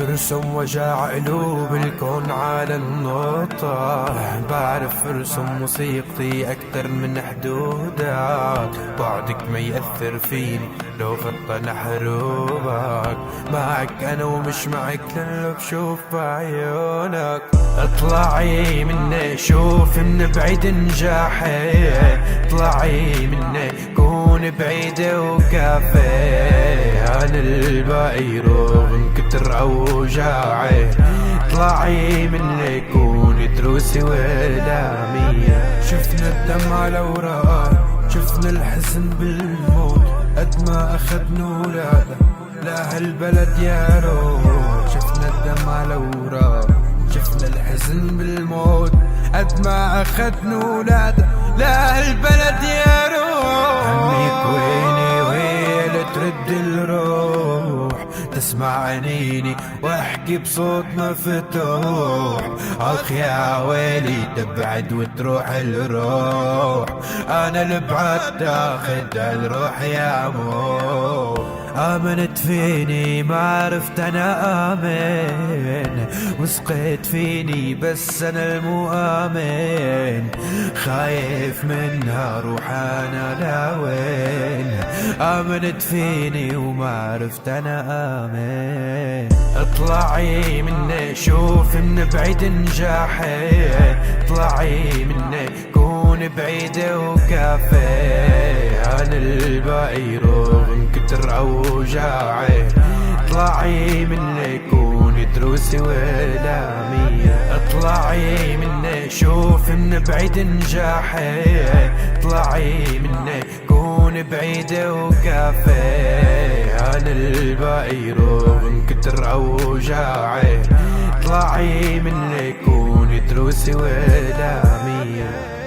برسم وجع قلوب الكون على النقطة. بعرف ارسم موسيقتي اكتر من حدودك. بعدك ما يأثر فيني لو غطى نحروبك. معك انا ومش معك لأنه بشوف بعيونك. اطلعي مني شوف من بعيد نجاحي. اطلعي مني كون بعيدة وكافي عن الباقي يروغ من كتر اوجاعي. اطلعي مني كوني دروسي ولامية. شفنا الدمع الاوراق، شفنا الحزن بالموت. قد ما اخدنا ولاده لهالبلد يا روح. شفنا الدمع الاوراق، شفنا الحزن بالموت. قد ما اخدنا ولاده لهالبلد يا روح. عميك ويني ويلي ترد الروح. تسمع عنيني واحكي بصوت مفتوح. اخ يا ويلي تبعد وتروح الروح. انا البعد تاخد الروح يا مو. آمنت فيني ما عرفت أنا آمن. وسقيت فيني بس أنا المؤمن. خايف منها روح أنا لوين. آمنت فيني وما عرفت أنا آمن. اطلعي مني شوف من بعيد نجاحي. اطلعي مني كون بعيدة وكافي عن الباقي يروغ من كتر اوجاعي. اطلعي مني كوني دروسي ولامية. اطلعي مني شوف من بعيد نجاحي. اطلعي مني كوني بعيدة وكافي عن الباقي يروغ من كتر اوجاعي. اطلعي مني كوني دروسي ولامية.